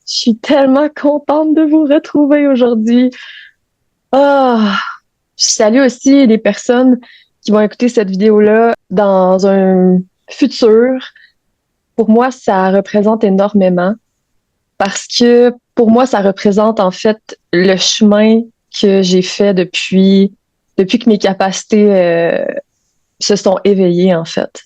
Je suis tellement contente de vous retrouver aujourd'hui. Ah, je salue aussi les personnes qui vont écouter cette vidéo-là dans un futur. Pour moi, ça représente énormément parce que pour moi, ça représente en fait le chemin que j'ai fait depuis que mes capacités se sont éveillées en fait.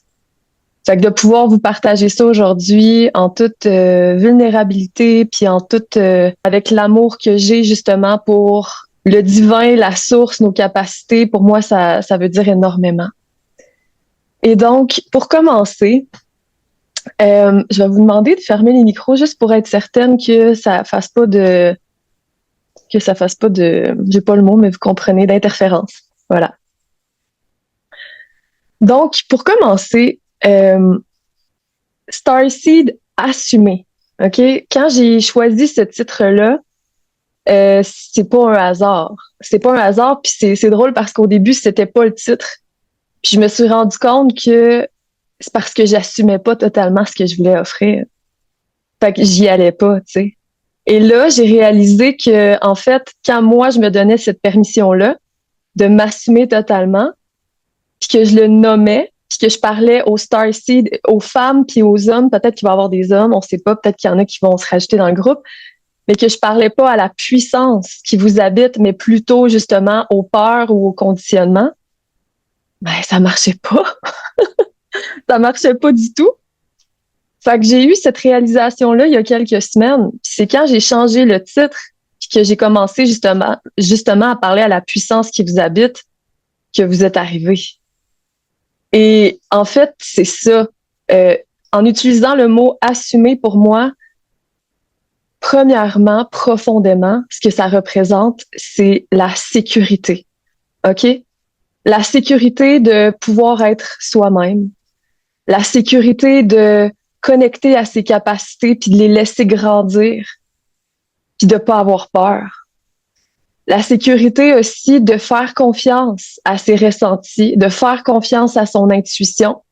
Fait que de pouvoir vous partager ça aujourd'hui en toute vulnérabilité, puis en toute avec l'amour que j'ai justement pour le divin, la source, nos capacités, pour moi, ça veut dire énormément. Et donc, pour commencer, je vais vous demander de fermer les micros juste pour être certaine que ça fasse pas de, j'ai pas le mot, mais vous comprenez, d'interférence. Voilà. Donc, pour commencer, Starseed assumé. OK? Quand j'ai choisi ce titre-là, c'est pas un hasard. C'est pas un hasard, puis c'est drôle parce qu'au début, c'était pas le titre. Puis je me suis rendu compte que c'est parce que j'assumais pas totalement ce que je voulais offrir. Fait que j'y allais pas, tu sais. Et là, j'ai réalisé que, en fait, quand moi, je me donnais cette permission-là de m'assumer totalement, puis que je le nommais, puis que je parlais aux Starseed, aux femmes puis aux hommes, peut-être qu'il va y avoir des hommes, on sait pas, peut-être qu'il y en a qui vont se rajouter dans le groupe, mais que je parlais pas à la puissance qui vous habite, mais plutôt justement aux peurs ou au conditionnement, ben ça marchait pas. Ça marchait pas du tout. Fait que j'ai eu cette réalisation-là il y a quelques semaines. Puis c'est quand j'ai changé le titre puis que j'ai commencé justement à parler à la puissance qui vous habite que vous êtes arrivé. Et en fait, c'est ça. Euh, En utilisant le mot assumer pour moi, premièrement, profondément, ce que ça représente, c'est la sécurité. OK? La sécurité de pouvoir être soi-même. La sécurité de connecter à ses capacités puis de les laisser grandir puis de pas avoir peur. La sécurité aussi de faire confiance à ses ressentis, de faire confiance à son intuition,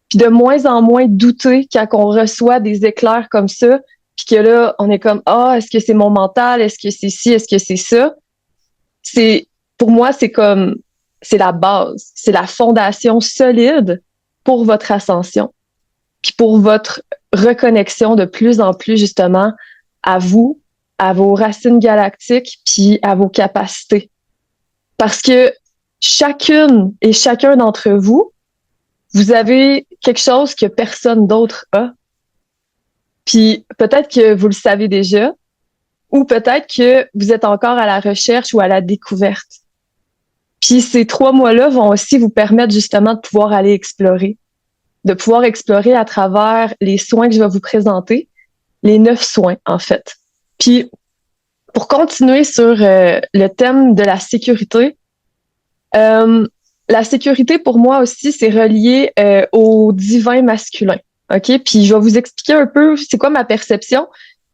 puis de moins en moins douter quand on reçoit des éclairs comme ça, puis que là, on est comme, ah, est-ce que c'est mon mental? Est-ce que c'est ci? Est-ce que c'est ça? C'est, pour moi, c'est la base, c'est la fondation solide pour votre ascension, puis pour votre reconnexion de plus en plus, justement, à vous, à vos racines galactiques, puis à vos capacités. Parce que chacune et chacun d'entre vous, vous avez quelque chose que personne d'autre a. Puis peut-être que vous le savez déjà, ou peut-être que vous êtes encore à la recherche ou à la découverte. Puis ces 3 mois-là vont aussi vous permettre justement de pouvoir aller explorer, de pouvoir explorer à travers les soins que je vais vous présenter, les 9 soins en fait. Puis pour continuer sur le thème de la sécurité, euh, la sécurité pour moi aussi c'est relié au divin masculin. OK? Puis je vais vous expliquer un peu c'est quoi ma perception.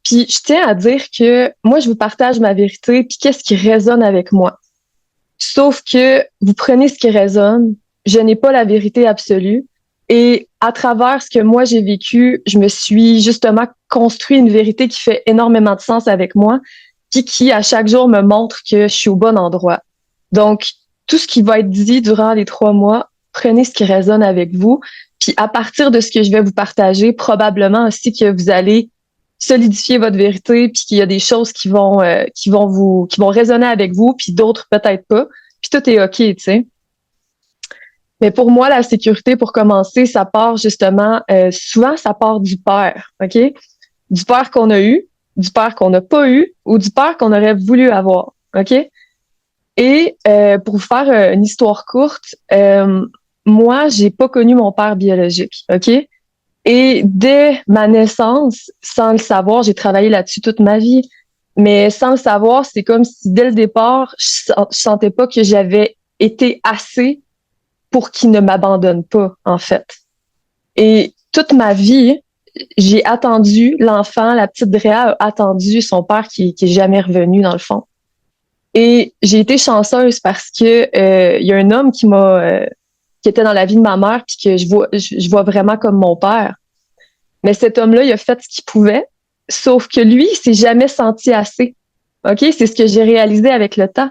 Puis je tiens à dire que moi, je vous partage ma vérité, puis qu'est-ce qui résonne avec moi. Sauf que vous prenez ce qui résonne, je n'ai pas la vérité absolue. Et à travers ce que moi j'ai vécu, je me suis justement construit une vérité qui fait énormément de sens avec moi, puis qui à chaque jour me montre que je suis au bon endroit. Donc, tout ce qui va être dit durant les 3 mois, prenez ce qui résonne avec vous. Puis à partir de ce que je vais vous partager, probablement aussi que vous allez solidifier votre vérité, puis qu'il y a des choses qui vont résonner avec vous, puis d'autres peut-être pas. Puis tout est OK, tu sais. Mais pour moi, la sécurité, pour commencer, ça part justement, souvent, ça part du père, OK? Du père qu'on a eu, du père qu'on n'a pas eu, ou du père qu'on aurait voulu avoir, OK? Et pour vous faire une histoire courte, moi, j'ai pas connu mon père biologique, OK? Et dès ma naissance, sans le savoir, j'ai travaillé là-dessus toute ma vie, mais sans le savoir, c'est comme si dès le départ, je sentais pas que j'avais été assez pour qu'il ne m'abandonne pas, en fait. Et toute ma vie, j'ai attendu l'enfant, la petite Drea a attendu son père qui est jamais revenu, dans le fond. Et j'ai été chanceuse parce que il y a un homme qui était dans la vie de ma mère puis que je vois vraiment comme mon père. Mais cet homme-là, il a fait ce qu'il pouvait, Sauf que lui, il s'est jamais senti assez. OK? C'est ce que j'ai réalisé avec le temps.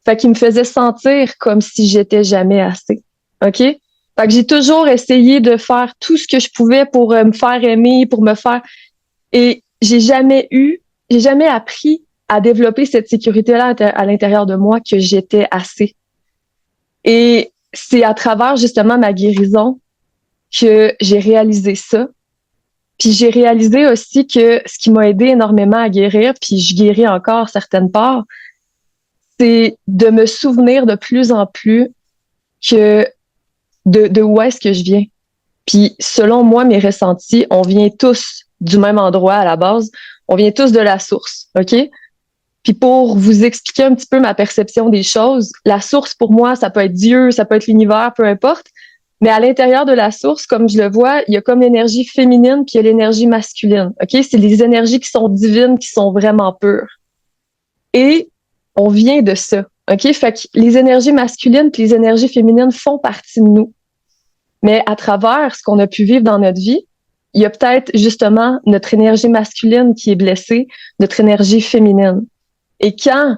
Fait qu'il me faisait sentir comme si j'étais jamais assez. OK? Fait que j'ai toujours essayé de faire tout ce que je pouvais pour me faire aimer, pour me faire... Et j'ai jamais appris à développer cette sécurité-là à l'intérieur de moi que j'étais assez. Et c'est à travers justement ma guérison que j'ai réalisé ça. Puis j'ai réalisé aussi que ce qui m'a aidé énormément à guérir, puis je guéris encore certaines parts, c'est de me souvenir de plus en plus que de où est-ce que je viens. Puis selon moi, mes ressentis, on vient tous du même endroit à la base. On vient tous de la source, OK? Puis pour vous expliquer un petit peu ma perception des choses, la source pour moi, ça peut être Dieu, ça peut être l'univers, peu importe. Mais à l'intérieur de la source, comme je le vois, il y a comme l'énergie féminine puis il y a l'énergie masculine. OK? C'est les énergies qui sont divines, qui sont vraiment pures. Et on vient de ça. OK? Fait que les énergies masculines puis les énergies féminines font partie de nous. Mais à travers ce qu'on a pu vivre dans notre vie, il y a peut-être justement notre énergie masculine qui est blessée, notre énergie féminine. Et quand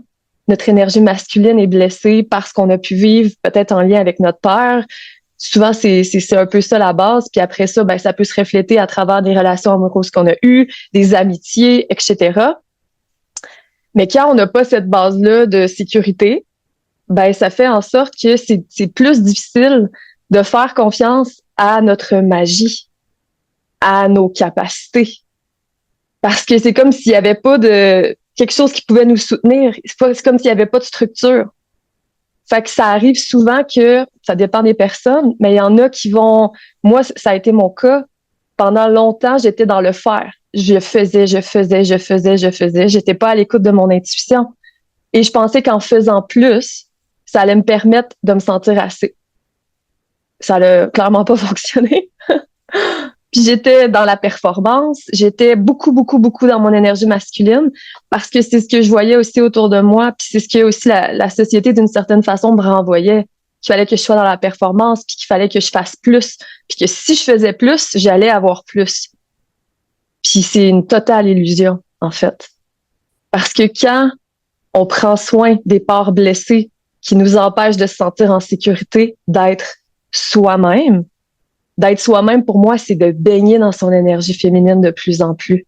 notre énergie masculine est blessée parce qu'on a pu vivre peut-être en lien avec notre père, souvent c'est un peu ça la base. Puis après ça, ben ça peut se refléter à travers des relations amoureuses qu'on a eues, des amitiés, etc. Mais quand on n'a pas cette base-là de sécurité, ben ça fait en sorte que c'est plus difficile de faire confiance à notre magie, à nos capacités. Parce que c'est comme s'il n'y avait pas de quelque chose qui pouvait nous soutenir. C'est comme s'il n'y avait pas de structure. Fait que ça arrive souvent que, ça dépend des personnes, mais il y en a qui vont... Moi, ça a été mon cas. Pendant longtemps, j'étais dans le faire. Je faisais. J'étais pas à l'écoute de mon intuition. Et je pensais qu'en faisant plus, ça allait me permettre de me sentir assez. Ça n'a clairement pas fonctionné. Puis j'étais dans la performance, j'étais beaucoup dans mon énergie masculine parce que c'est ce que je voyais aussi autour de moi, puis c'est ce que aussi la société d'une certaine façon me renvoyait, qu'il fallait que je sois dans la performance, puis qu'il fallait que je fasse plus, puis que si je faisais plus, j'allais avoir plus. Puis c'est une totale illusion, en fait. Parce que quand on prend soin des parts blessées qui nous empêchent de se sentir en sécurité, d'être soi-même, d'être soi-même, pour moi, c'est de baigner dans son énergie féminine de plus en plus,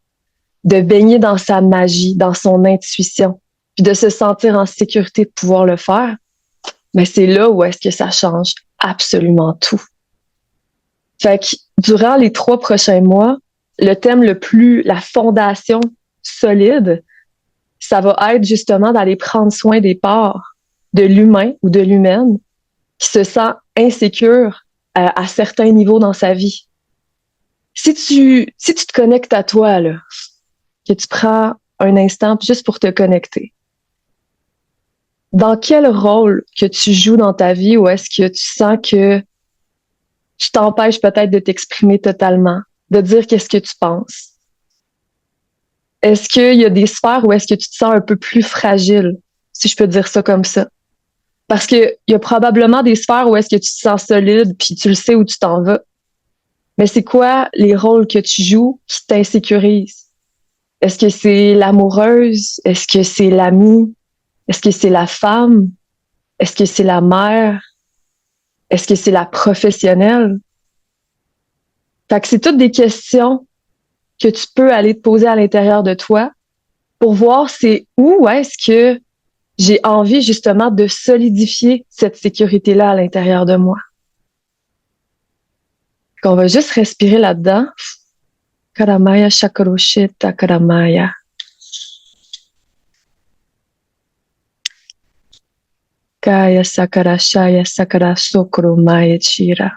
de baigner dans sa magie, dans son intuition, puis de se sentir en sécurité de pouvoir le faire. Mais c'est là où est-ce que ça change absolument tout. Fait que durant les 3 prochains mois, le thème la fondation solide, ça va être justement d'aller prendre soin des parts de l'humain ou de l'humaine qui se sent insécure à certains niveaux dans sa vie. Si tu te connectes à toi, là, que tu prends un instant juste pour te connecter, dans quel rôle que tu joues dans ta vie ou est-ce que tu sens que tu t'empêches peut-être de t'exprimer totalement, de dire qu'est-ce que tu penses? Est-ce qu'il y a des sphères où est-ce que tu te sens un peu plus fragile, si je peux dire ça comme ça? Parce que il y a probablement des sphères où est-ce que tu te sens solide puis tu le sais où tu t'en vas. Mais c'est quoi les rôles que tu joues qui t'insécurisent? Est-ce que c'est l'amoureuse? Est-ce que c'est l'amie? Est-ce que c'est la femme? Est-ce que c'est la mère? Est-ce que c'est la professionnelle? Fait que c'est toutes des questions que tu peux aller te poser à l'intérieur de toi pour voir c'est où est-ce que j'ai envie justement de solidifier cette sécurité-là à l'intérieur de moi. On va juste respirer là-dedans. Karamaya Shakaroshita Karamaya. Kaya Sakarashaya Sakarasokro Maya Chira.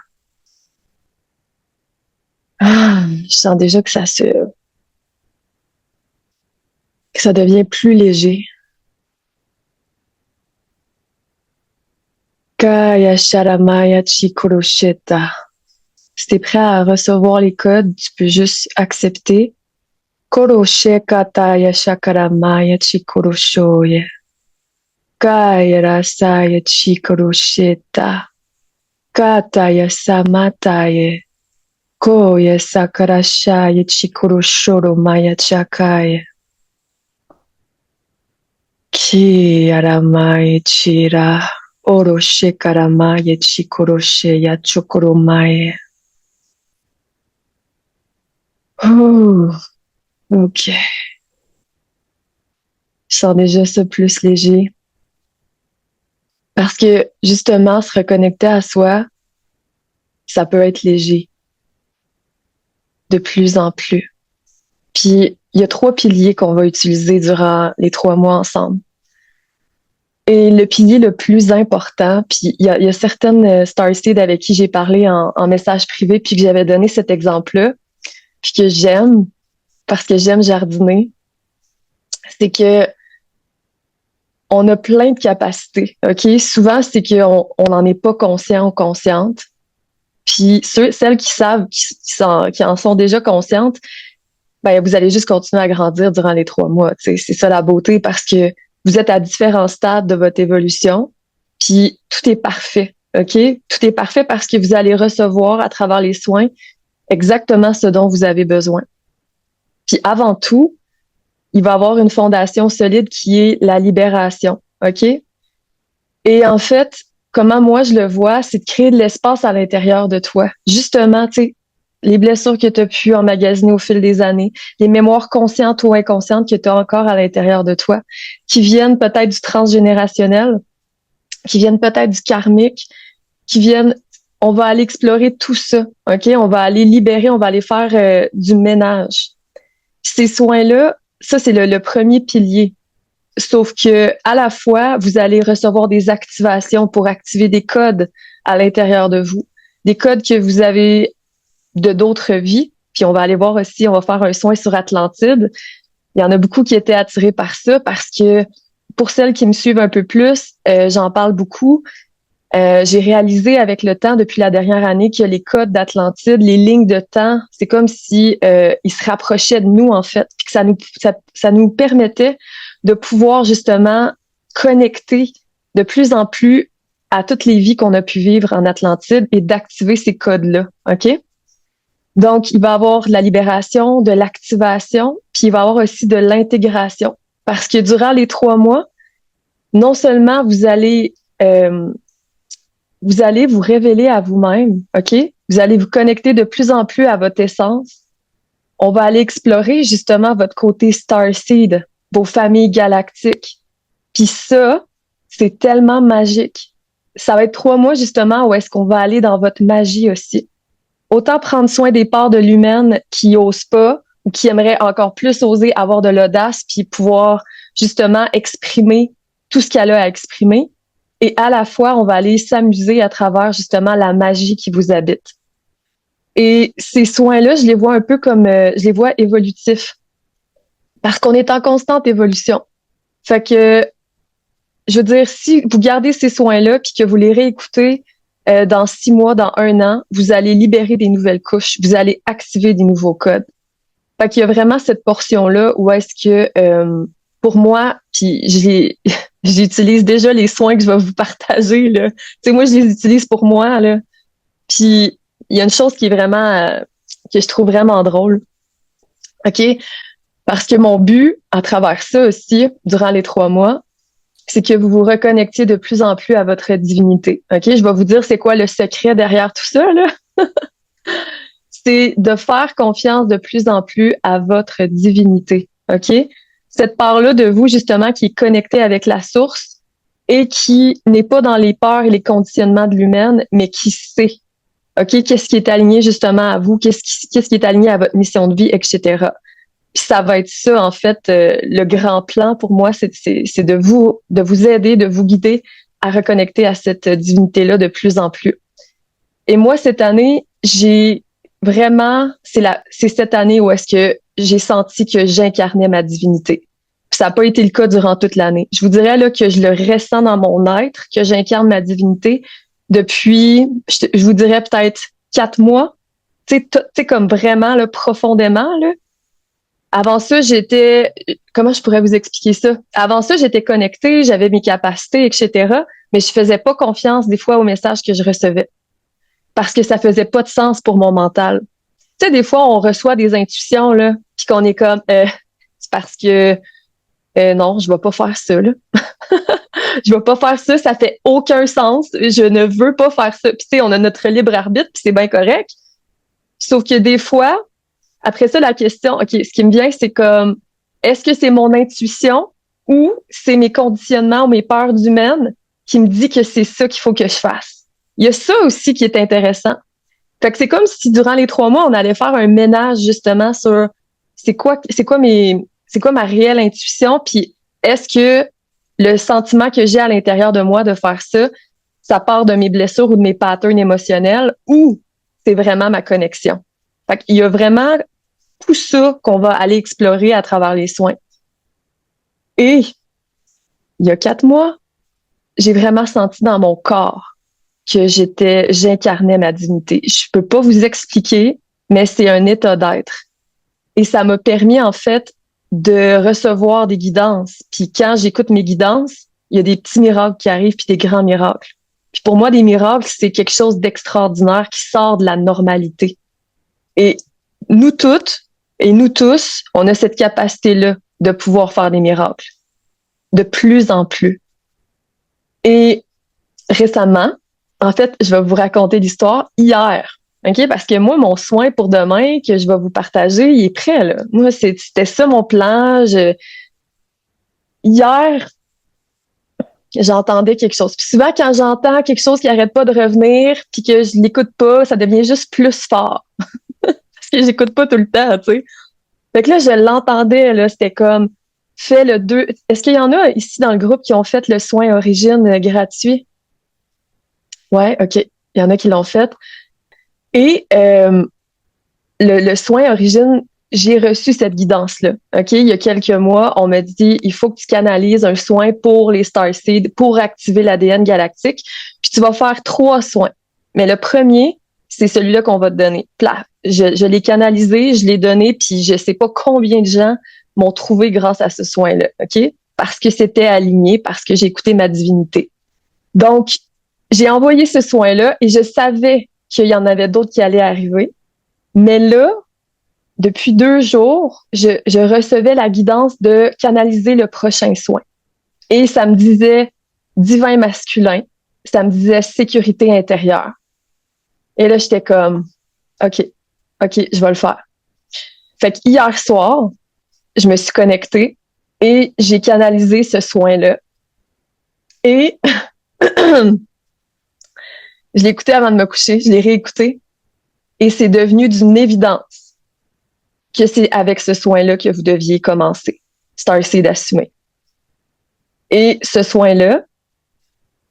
Je sens déjà que ça devient plus léger. Kaya Sharamaya Chikoroshita. Si t'es prêt à recevoir les codes, tu peux juste accepter. Koroshe Kataya Shakaramaya Chikoroshoye. Kaya Rasaya Chikoroshita. Kataya Samataye. Koya sakarashaya chikuroshoro maya chakai. Ki aramaya chira. Oroshe karamaya chikoroshe ya chokoromaya. Oh, ok. Je sens déjà ça plus léger. Parce que, justement, se reconnecter à soi, ça peut être léger. De plus en plus. Puis, il y a 3 piliers qu'on va utiliser durant les 3 mois ensemble. Et le pilier le plus important, puis il y a certaines Starseed avec qui j'ai parlé en message privé, puis que j'avais donné cet exemple-là, puis que j'aime, parce que j'aime jardiner, c'est que on a plein de capacités, OK? Souvent, c'est qu'on n'en est pas conscient ou consciente. Puis celles qui savent, qui en sont déjà conscientes, ben vous allez juste continuer à grandir durant les 3 mois. C'est ça la beauté, parce que vous êtes à différents stades de votre évolution, puis tout est parfait, OK? Tout est parfait parce que vous allez recevoir à travers les soins exactement ce dont vous avez besoin. Puis avant tout, il va y avoir une fondation solide qui est la libération, OK? Et en fait, comment moi je le vois, c'est de créer de l'espace à l'intérieur de toi. Justement, tu sais, les blessures que tu as pu emmagasiner au fil des années, les mémoires conscientes ou inconscientes que tu as encore à l'intérieur de toi, qui viennent peut-être du transgénérationnel, qui viennent peut-être du karmique, qui viennent, on va aller explorer tout ça, OK? On va aller libérer, on va aller faire du ménage. Ces soins-là, ça, c'est le premier pilier. Sauf que, à la fois, vous allez recevoir des activations pour activer des codes à l'intérieur de vous, des codes que vous avez de d'autres vies. Puis on va aller voir aussi, on va faire un soin sur Atlantide. Il y en a beaucoup qui étaient attirés par ça parce que pour celles qui me suivent un peu plus, j'en parle beaucoup. J'ai réalisé avec le temps, depuis la dernière année, que les codes d'Atlantide, les lignes de temps, c'est comme si ils se rapprochaient de nous, en fait, puis que ça nous permettait de pouvoir justement connecter de plus en plus à toutes les vies qu'on a pu vivre en Atlantide et d'activer ces codes-là, OK? Donc, il va y avoir de la libération, de l'activation, puis il va y avoir aussi de l'intégration. Parce que durant les 3 mois, non seulement vous allez vous révéler à vous-même, OK? Vous allez vous connecter de plus en plus à votre essence. On va aller explorer justement votre côté Starseed, vos familles galactiques. Puis ça, c'est tellement magique. Ça va être 3 mois justement où est-ce qu'on va aller dans votre magie aussi. Autant prendre soin des parts de l'humaine qui osent pas ou qui aimeraient encore plus oser avoir de l'audace puis pouvoir justement exprimer tout ce qu'elle a à exprimer. Et à la fois, on va aller s'amuser à travers justement la magie qui vous habite. Et ces soins-là, je les vois un peu comme, je les vois évolutifs. Parce qu'on est en constante évolution. Fait que, je veux dire, si vous gardez ces soins-là puis que vous les réécoutez dans 6 mois, dans 1 an, vous allez libérer des nouvelles couches, vous allez activer des nouveaux codes. Fait qu'il y a vraiment cette portion-là où est-ce que, pour moi, puis j'utilise déjà les soins que je vais vous partager, là. Tu sais, moi, je les utilise pour moi, là. Puis, il y a une chose qui est vraiment, que je trouve vraiment drôle. OK? Parce que mon but, à travers ça aussi, durant les 3 mois, c'est que vous vous reconnectiez de plus en plus à votre divinité. OK? Je vais vous dire c'est quoi le secret derrière tout ça, là. C'est de faire confiance de plus en plus à votre divinité. OK? Cette part-là de vous, justement, qui est connectée avec la source et qui n'est pas dans les peurs et les conditionnements de l'humaine, mais qui sait. OK? Qu'est-ce qui est aligné justement à vous? Qu'est-ce qui est aligné à votre mission de vie, etc. Puis ça va être ça, en fait, le grand plan pour moi, c'est de vous aider, de vous guider à reconnecter à cette divinité-là de plus en plus. Et moi, cette année, j'ai vraiment, c'est cette année où est-ce que j'ai senti que j'incarnais ma divinité. Puis ça n'a pas été le cas durant toute l'année. Je vous dirais là que je le ressens dans mon être, que j'incarne ma divinité depuis, je vous dirais peut-être 4 mois. Tu sais, comme vraiment, là, profondément, là. Avant ça, comment je pourrais vous expliquer ça? Avant ça, j'étais connectée, j'avais mes capacités, etc. Mais je faisais pas confiance des fois aux messages que je recevais. Parce que ça faisait pas de sens pour mon mental. Tu sais, des fois, on reçoit des intuitions, là, puis qu'on est comme, c'est parce que, non, je vais pas faire ça, là. Je vais pas faire ça, ça fait aucun sens. Je ne veux pas faire ça. Puis tu sais, on a notre libre arbitre, puis c'est bien correct. Sauf que des fois, après ça, la question, OK, ce qui me vient, c'est comme, est-ce que c'est mon intuition ou c'est mes conditionnements ou mes peurs humaines qui me dit que c'est ça qu'il faut que je fasse? Il y a ça aussi qui est intéressant. Fait que c'est comme si durant les 3 mois, on allait faire un ménage justement sur c'est quoi ma réelle intuition, puis est-ce que le sentiment que j'ai à l'intérieur de moi de faire ça, ça part de mes blessures ou de mes patterns émotionnels ou c'est vraiment ma connexion. Fait qu'il y a vraiment tout ça qu'on va aller explorer à travers les soins. Et il y a 4 mois, j'ai vraiment senti dans mon corps que j'incarnais ma divinité. Je peux pas vous expliquer, mais c'est un état d'être. Et ça m'a permis, en fait, de recevoir des guidances. Puis quand j'écoute mes guidances, il y a des petits miracles qui arrivent, puis des grands miracles. Puis pour moi, des miracles, c'est quelque chose d'extraordinaire qui sort de la normalité. Et nous toutes et nous tous, on a cette capacité-là de pouvoir faire des miracles. De plus en plus. Et récemment, en fait, je vais vous raconter l'histoire hier. OK? Parce que moi, mon soin pour demain que je vais vous partager, il est prêt, là. Moi, c'était ça mon plan. Hier, j'entendais quelque chose. Puis souvent, quand j'entends quelque chose qui arrête pas de revenir, puis que je l'écoute pas, ça devient juste plus fort. Parce que j'écoute pas tout le temps, tu sais. Fait que là, je l'entendais, là, c'était comme, fais le 2. Est-ce qu'il y en a ici dans le groupe qui ont fait le soin origine gratuit? Ouais, OK. Il y en a qui l'ont fait. Et le soin origine, j'ai reçu cette guidance-là. OK? Il y a quelques mois, on m'a dit, il faut que tu canalises un soin pour les Starseeds, pour activer l'ADN galactique. Puis tu vas faire 3 soins. Mais le premier, c'est celui-là qu'on va te donner. Plat. Je l'ai canalisé, je l'ai donné, puis je sais pas combien de gens m'ont trouvé grâce à ce soin-là. OK? Parce que c'était aligné, parce que j'ai écouté ma divinité. Donc, j'ai envoyé ce soin-là et je savais qu'il y en avait d'autres qui allaient arriver. Mais là, depuis 2 jours, je recevais la guidance de canaliser le prochain soin. Et ça me disait divin masculin, ça me disait sécurité intérieure. Et là, j'étais comme, OK, je vais le faire. Fait que hier soir, je me suis connectée et j'ai canalisé ce soin-là. Et je l'ai écouté avant de me coucher, je l'ai réécouté et c'est devenu d'une évidence que c'est avec ce soin-là que vous deviez commencer. Starseed assumé. Et ce soin-là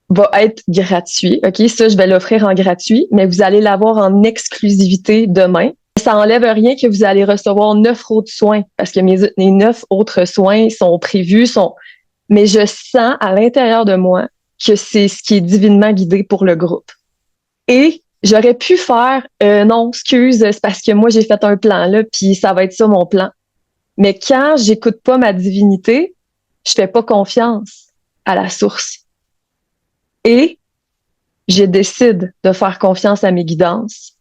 va être gratuit. OK, ça, je vais l'offrir en gratuit, mais vous allez l'avoir en exclusivité demain. Ça enlève rien que vous allez recevoir 9 autres soins parce que mes 9 autres soins sont prévus, mais je sens à l'intérieur de moi que c'est ce qui est divinement guidé pour le groupe. Et j'aurais pu faire non, excuse, c'est parce que moi j'ai fait un plan là, puis ça va être ça mon plan. Mais quand j'écoute pas ma divinité, je fais pas confiance à la source. Et je décide de faire confiance à mes guidances.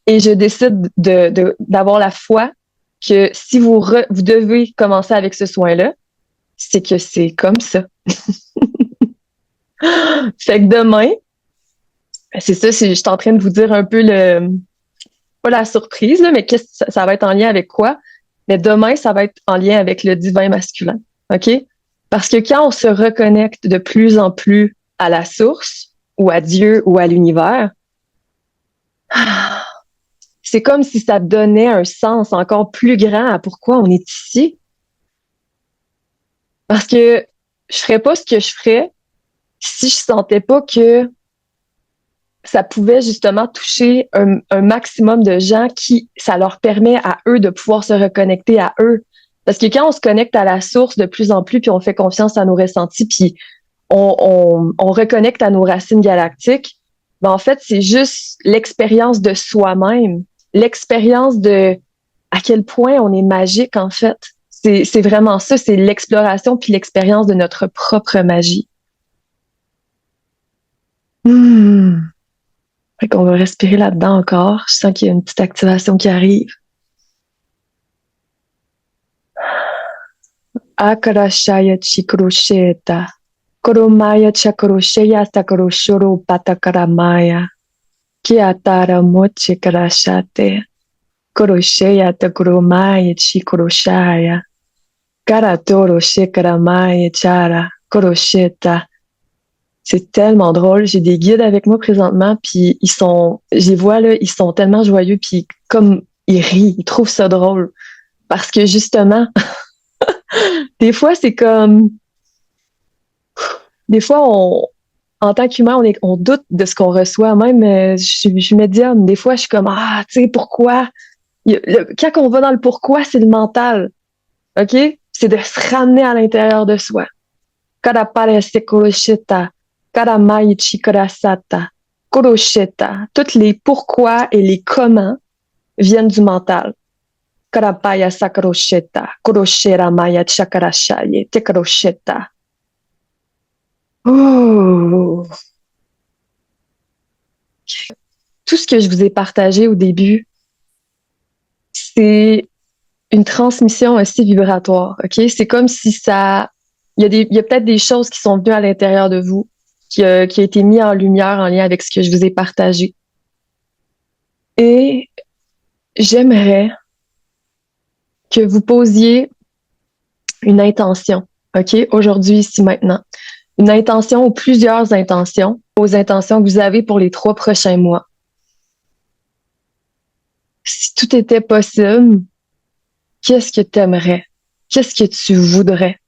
Et je décide d'avoir la foi que si vous devez commencer avec ce soin-là, c'est que c'est comme ça. Fait que demain, c'est ça, je suis en train de vous dire un peu pas la surprise, là, mais ça va être en lien avec quoi? Mais demain, ça va être en lien avec le divin masculin. OK? Parce que quand on se reconnecte de plus en plus à la source, ou à Dieu, ou à l'univers, c'est comme si ça donnait un sens encore plus grand à pourquoi on est ici. Parce que je ferais pas ce que je ferais si je sentais pas que ça pouvait justement toucher un maximum de gens qui, ça leur permet à eux de pouvoir se reconnecter à eux. Parce que quand on se connecte à la source de plus en plus, puis on fait confiance à nos ressentis, puis on reconnecte à nos racines galactiques, ben en fait, c'est juste l'expérience de soi-même, l'expérience de à quel point on est magique, en fait. C'est vraiment ça, c'est l'exploration puis l'expérience de notre propre magie. Fait qu'on va respirer là-dedans encore. Je sens qu'il y a une petite activation qui arrive. Akarashaya chikrosheta. Koromaya chakrosheya sakroshoro patakaramaya. Kiatara moche karashate. Korosheya takromaya chikroshaya. Karatoro shekaramaya chara. Korosheta. C'est tellement drôle. J'ai des guides avec moi présentement, puis je les vois là, ils sont tellement joyeux, puis comme ils rient, ils trouvent ça drôle. Parce que justement, des fois, c'est comme, des fois, en tant qu'humain, on doute de ce qu'on reçoit. Même, je suis médium. Des fois, je suis comme, ah, tu sais, pourquoi? Quand on va dans le pourquoi, c'est le mental. OK? C'est de se ramener à l'intérieur de soi. Karaparese koroshita, karamaichi karasata, koroshita. Toutes les pourquoi et les comment viennent du mental. Karapaya sakroshita, koroshera maya chakarashaye, tekroshita. Oh! Tout ce que je vous ai partagé au début, c'est une transmission aussi vibratoire, OK? C'est comme si il y a peut-être des choses qui sont venues à l'intérieur de vous, qui a été mis en lumière en lien avec ce que je vous ai partagé. Et j'aimerais que vous posiez une intention, OK? Aujourd'hui, ici, maintenant. Une intention ou plusieurs intentions, aux intentions que vous avez pour les 3 prochains mois. Si tout était possible, qu'est-ce que tu aimerais? Qu'est-ce que tu voudrais?